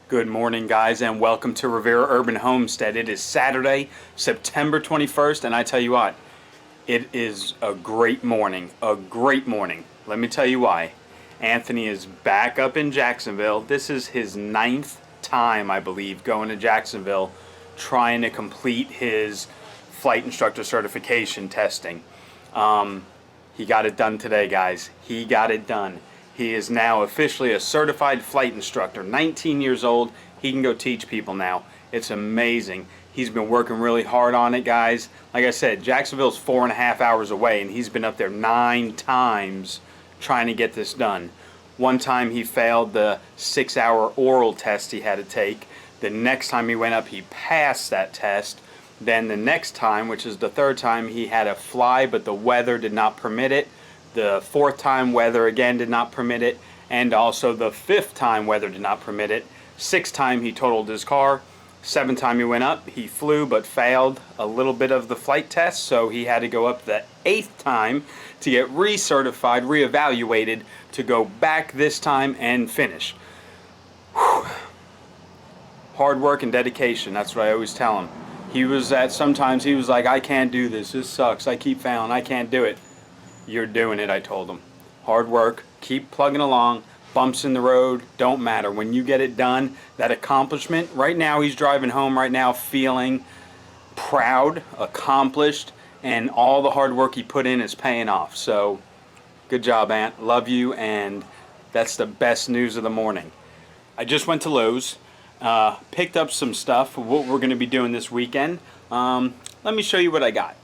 Good morning, guys, and welcome to Rivera Urban Homestead. It is Saturday, September 21st, and I tell you what, it is a great morning. A great morning. Let me tell you why. Anthony is back up in Jacksonville. This is his 9th time, I believe, going to Jacksonville, trying to complete his Flight Instructor Certification testing. He got it done today, guys. He got it done. He is now officially a certified flight instructor, 19 years old. He can go teach people now. It's amazing. He's been working really hard on it, guys. Like I said, Jacksonville's 4.5 hours away, and he's been up there 9 times trying to get this done. One time he failed the 6-hour oral test he had to take. The next time he went up, he passed that test. Then the next time, which is the 3rd time, he had to fly, but the weather did not permit it. The 4th time, weather again did not permit it, and also the 5th time, weather did not permit it. 6th time, he totaled his car. 7th time he went up, he flew but failed a little bit of the flight test, so he had to go up the 8th time to get recertified, reevaluated, to go back this time and finish. Whew. Hard work and dedication, that's what I always tell him. Sometimes he was like, I can't do this sucks, I keep failing, I can't do it. You're doing it, I told him. Hard work, keep plugging along, bumps in the road, don't matter. When you get it done, that accomplishment, right now he's driving home right now feeling proud, accomplished, and all the hard work he put in is paying off. So, good job, Ant. Love you, and that's the best news of the morning. I just went to Lowe's, picked up some stuff, what we're going to be doing this weekend. Let me show you what I got.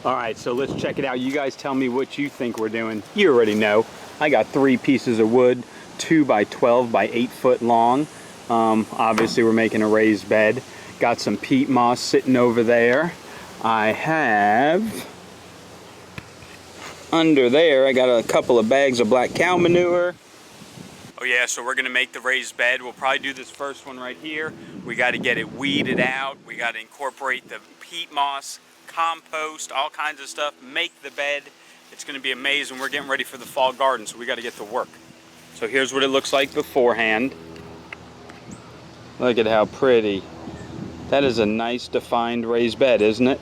Alright, so let's check it out. You guys tell me what you think we're doing. You already know. I got 3 pieces of wood, 2 by 12 by 8 foot long. Obviously we're making a raised bed. Got some peat moss sitting over there. I have, under there, I got a couple of bags of black cow manure. Oh yeah, so we're gonna make the raised bed. We'll probably do this first one right here. We gotta get it weeded out. We gotta incorporate the peat moss, compost, all kinds of stuff, make the bed. It's going to be amazing. We're getting ready for the fall garden, so we got to get to work. So here's what it looks like beforehand. Look at how pretty. That is a nice defined raised bed, isn't it?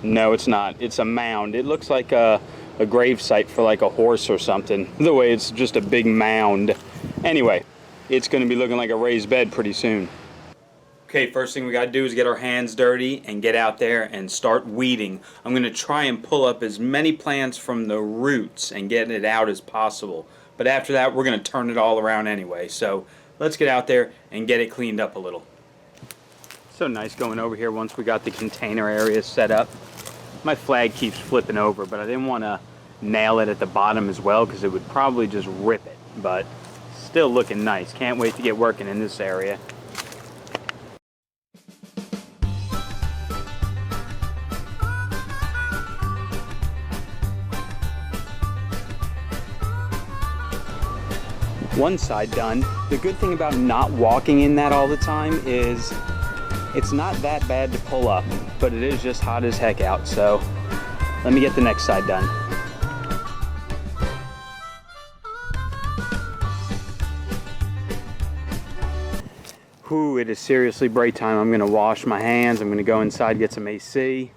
No, it's not. It's a mound. It looks like a grave site for like a horse or something, the way it's just a big mound. Anyway, it's going to be looking like a raised bed pretty soon. Okay, first thing we got to do is get our hands dirty and get out there and start weeding. I'm going to try and pull up as many plants from the roots and get it out as possible. But after that, we're going to turn it all around anyway. So let's get out there and get it cleaned up a little. So nice going over here once we got the container area set up. My flag keeps flipping over, but I didn't want to nail it at the bottom as well because it would probably just rip it. But still looking nice. Can't wait to get working in this area. One side done. The good thing about not walking in that all the time is it's not that bad to pull up, but it is just hot as heck out. So let me get the next side done. Whew, it is seriously break time. I'm gonna wash my hands. I'm gonna go inside, get some AC.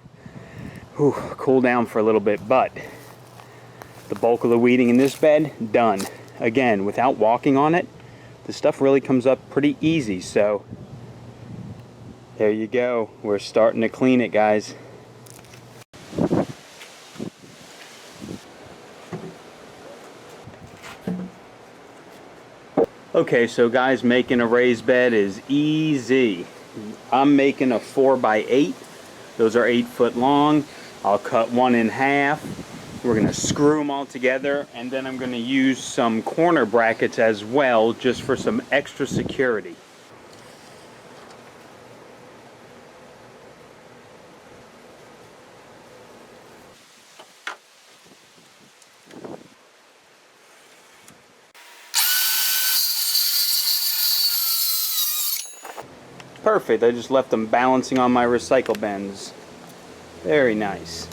Whew, cool down for a little bit, but the bulk of the weeding in this bed, done. Again, without walking on it, the stuff really comes up pretty easy. So there you go. We're starting to clean it, guys. Okay, so guys, making a raised bed is easy. I'm making a 4 by 8. Those are 8 foot long. I'll cut one in half. We're going to screw them all together, and then I'm going to use some corner brackets as well, just for some extra security. Perfect, I just left them balancing on my recycle bins. Very nice.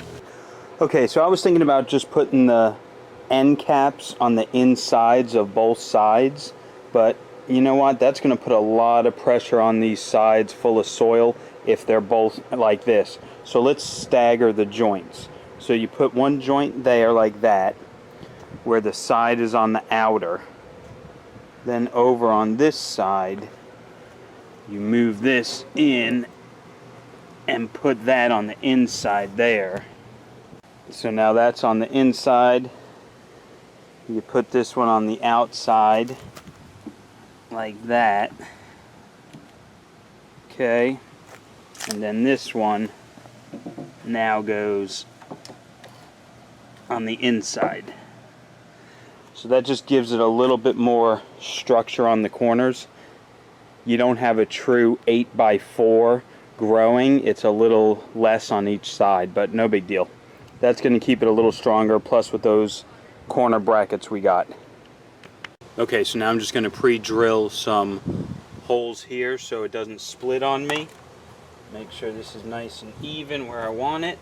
Okay, so I was thinking about just putting the end caps on the insides of both sides, but you know what, that's going to put a lot of pressure on these sides full of soil if they're both like this. So let's stagger the joints. So you put one joint there like that, where the side is on the outer. Then over on this side, you move this in and put that on the inside there. So now that's on the inside. You put this one on the outside like that. Okay. And then this one now goes on the inside. So that just gives it a little bit more structure on the corners. You don't have a true 8x4 growing. It's a little less on each side, but no big deal. That's going to keep it a little stronger, plus with those corner brackets we got. Okay, so now I'm just going to pre-drill some holes here so it doesn't split on me. Make sure this is nice and even where I want it.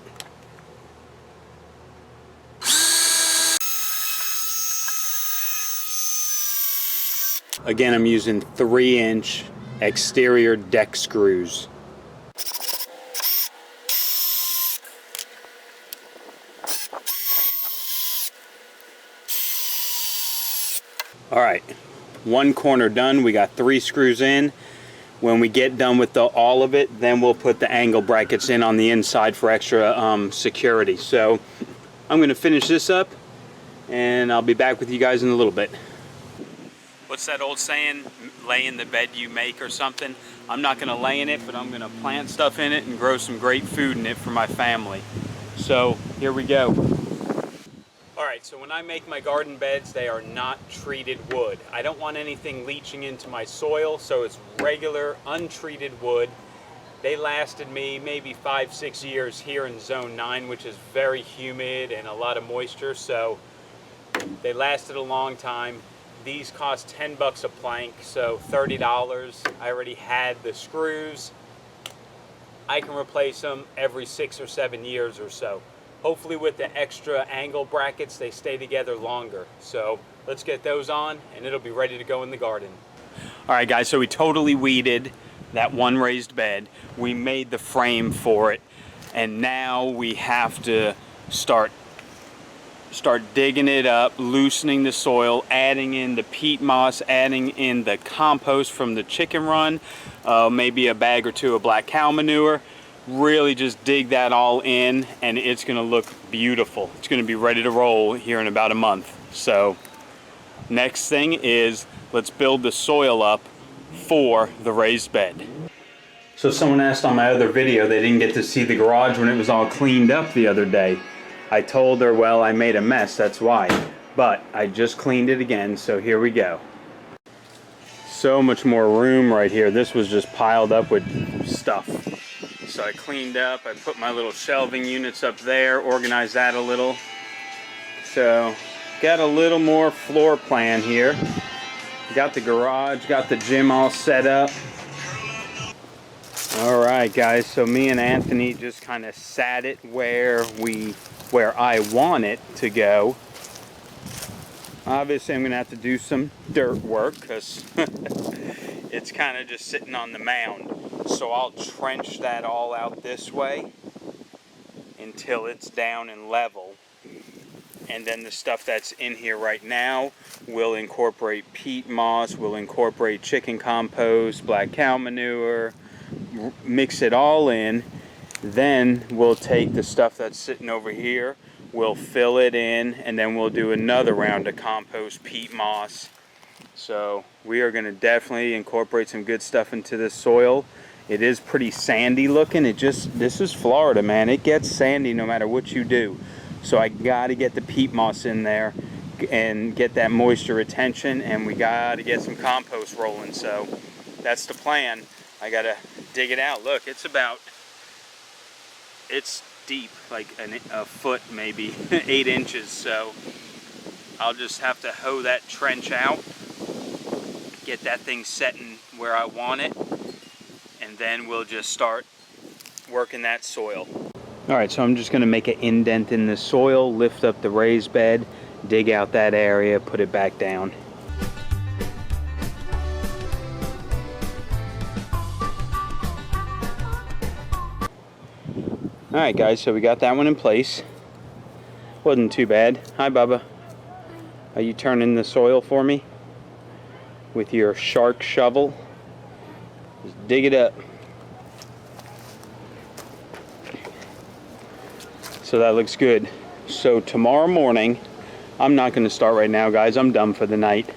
Again, I'm using 3-inch exterior deck screws. Alright, one corner done. We got 3 screws in. When we get done with all of it, then we'll put the angle brackets in on the inside for extra security. So I'm going to finish this up and I'll be back with you guys in a little bit. What's that old saying? Lay in the bed you make or something? I'm not going to lay in it, but I'm going to plant stuff in it and grow some great food in it for my family. So here we go. Alright, so when I make my garden beds, they are not treated wood. I don't want anything leaching into my soil, so it's regular, untreated wood. They lasted me maybe 5-6 years here in Zone 9, which is very humid and a lot of moisture, so they lasted a long time. These cost 10 bucks a plank, so $30. I already had the screws. I can replace them every 6 or 7 years or so. Hopefully with the extra angle brackets, they stay together longer. So let's get those on and it'll be ready to go in the garden. All right guys, so we totally weeded that one raised bed. We made the frame for it, and now we have to start digging it up, loosening the soil, adding in the peat moss, adding in the compost from the chicken run, maybe a bag or two of black cow manure. Really just dig that all in and it's going to look beautiful. It's going to be ready to roll here in about a month. So next thing is let's build the soil up for the raised bed. So someone asked on my other video, they didn't get to see the garage when it was all cleaned up the other day. I told her, well, I made a mess, that's why. But I just cleaned it again, so here we go. So much more room right here. This was just piled up with stuff. So I cleaned up, I put my little shelving units up there, organized that a little. So, got a little more floor plan here. Got the garage, got the gym all set up. Alright guys, so me and Anthony just kind of sat it where I want it to go. Obviously I'm going to have to do some dirt work because it's kind of just sitting on the mound. So I'll trench that all out this way until it's down and level. And then the stuff that's in here right now will incorporate peat moss, will incorporate chicken compost, black cow manure, mix it all in. Then we'll take the stuff that's sitting over here, we'll fill it in, and then we'll do another round of compost, peat moss. So we are going to definitely incorporate some good stuff into this soil. It is pretty sandy looking. This is Florida, man. It gets sandy no matter what you do. So I got to get the peat moss in there and get that moisture retention, and we got to get some compost rolling. So that's the plan. I got to dig it out. Look, it's deep, like a foot maybe, 8 inches. So I'll just have to hoe that trench out, get that thing setting where I want it, and then we'll just start working that soil. Alright, so I'm just going to make an indent in the soil, lift up the raised bed, dig out that area, put it back down. Alright guys, so we got that one in place. Wasn't too bad. Hi Bubba. Are you turning the soil for me? With your shark shovel? Just dig it up. So that looks good. So tomorrow morning, I'm not going to start right now guys, I'm done for the night.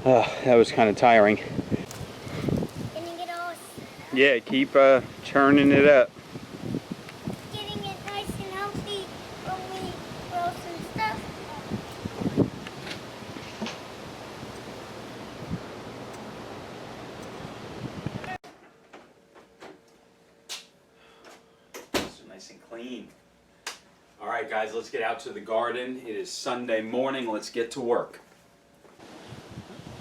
That was kind of tiring. Yeah, keep churning it up. Getting it nice and healthy when we grow some stuff. So nice and clean. Alright guys, let's get out to the garden. It is Sunday morning, let's get to work.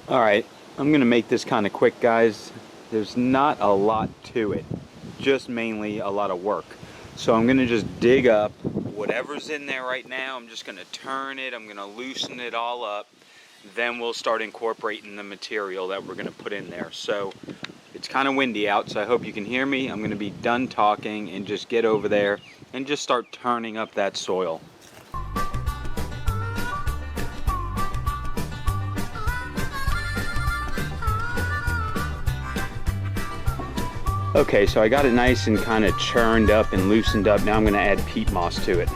Alright, I'm going to make this kind of quick guys. There's not a lot to it, just mainly a lot of work. So I'm going to just dig up whatever's in there right now. I'm just going to turn it, I'm going to loosen it all up. Then we'll start incorporating the material that we're going to put in there. So it's kind of windy out, so I hope you can hear me. I'm going to be done talking and just get over there and just start turning up that soil. Okay, so I got it nice and kind of churned up and loosened up. Now I'm going to add peat moss to it.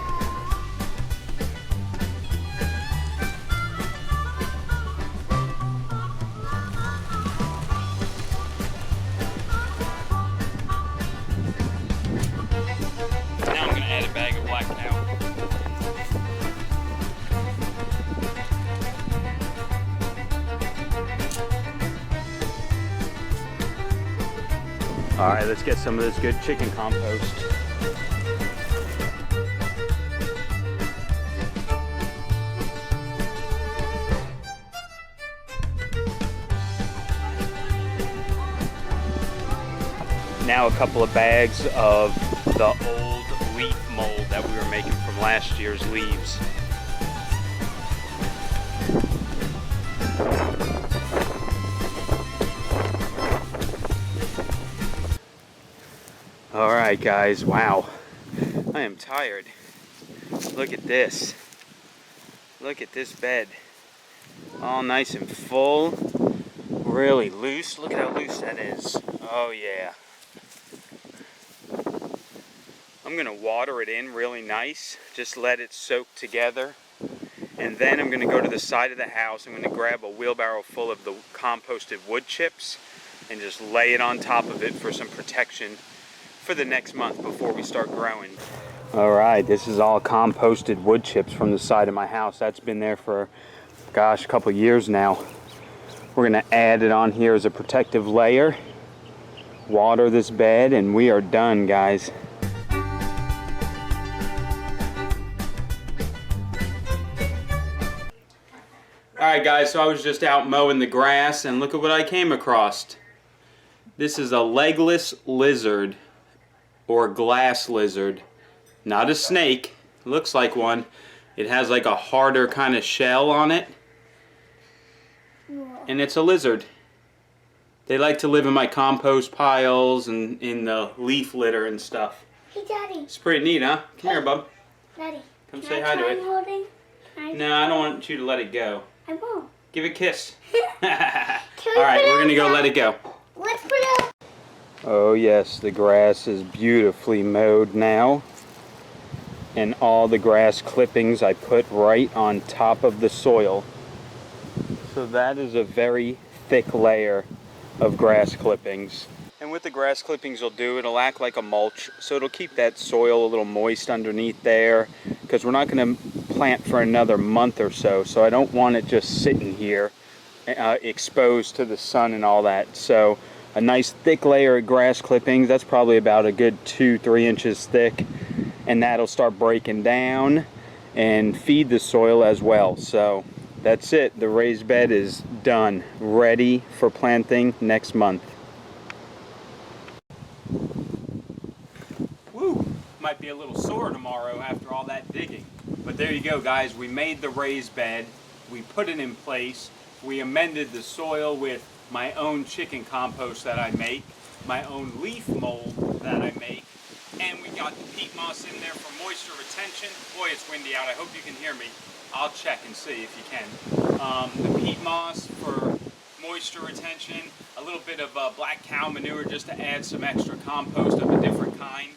Now I'm going to add a bag of black cow. Alright, let's get some of this good chicken compost. Now a couple of bags of the old leaf mold that we were making from last year's leaves. Alright guys, wow, I am tired. Look at this. Look at this bed. All nice and full, really loose. Look at how loose that is. Oh yeah. I'm going to water it in really nice, just let it soak together. And then I'm going to go to the side of the house. I'm going to grab a wheelbarrow full of the composted wood chips and just lay it on top of it for some protection for the next month before we start growing. Alright, this is all composted wood chips from the side of my house. That's been there for, gosh, a couple years now. We're going to add it on here as a protective layer, water this bed, and we are done, guys. Alright guys, so I was just out mowing the grass and look at what I came across. This is a legless lizard, or glass lizard. Not a snake, looks like one. It has like a harder kind of shell on it. And it's a lizard. They like to live in my compost piles and in the leaf litter and stuff. Hey Daddy. It's pretty neat, huh? Come here, bub. Daddy. Come say hi to it. Holding? No, I don't want you to let it go. I won't. Give it a kiss. Alright, we're going to go let it go. Let's put it up. Oh yes, the grass is beautifully mowed now. And all the grass clippings I put right on top of the soil. So that is a very thick layer of grass clippings. And with the grass clippings it'll act like a mulch. So it'll keep that soil a little moist underneath there. Because we're not going to plant for another month or so. So I don't want it just sitting here exposed to the sun and all that. So a nice thick layer of grass clippings, that's probably about a good 2-3 inches thick, and that'll start breaking down and feed the soil as well. So that's it, the raised bed is done, ready for planting next month. Woo, might be a little sore tomorrow after all that digging, but there you go guys, we made the raised bed, we put it in place, we amended the soil with my own chicken compost that I make, my own leaf mold that I make, and we got the peat moss in there for moisture retention. Boy, it's windy out. I hope you can hear me. I'll check and see if you can. The peat moss for moisture retention, a little bit of black cow manure just to add some extra compost of a different kind.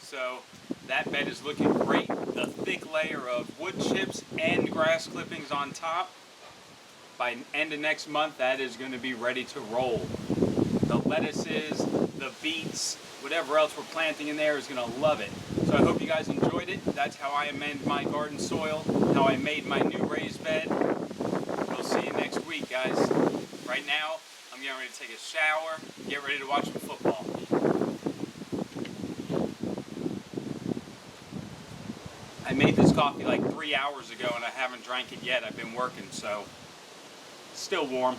So that bed is looking great. The thick layer of wood chips and grass clippings on top. By end of next month, that is going to be ready to roll. The lettuces, the beets, whatever else we're planting in there is going to love it. So I hope you guys enjoyed it. That's how I amend my garden soil, how I made my new raised bed. We'll see you next week, guys. Right now, I'm getting ready to take a shower, get ready to watch some football. I made this coffee like 3 hours ago and I haven't drank it yet. I've been working, so it's still warm.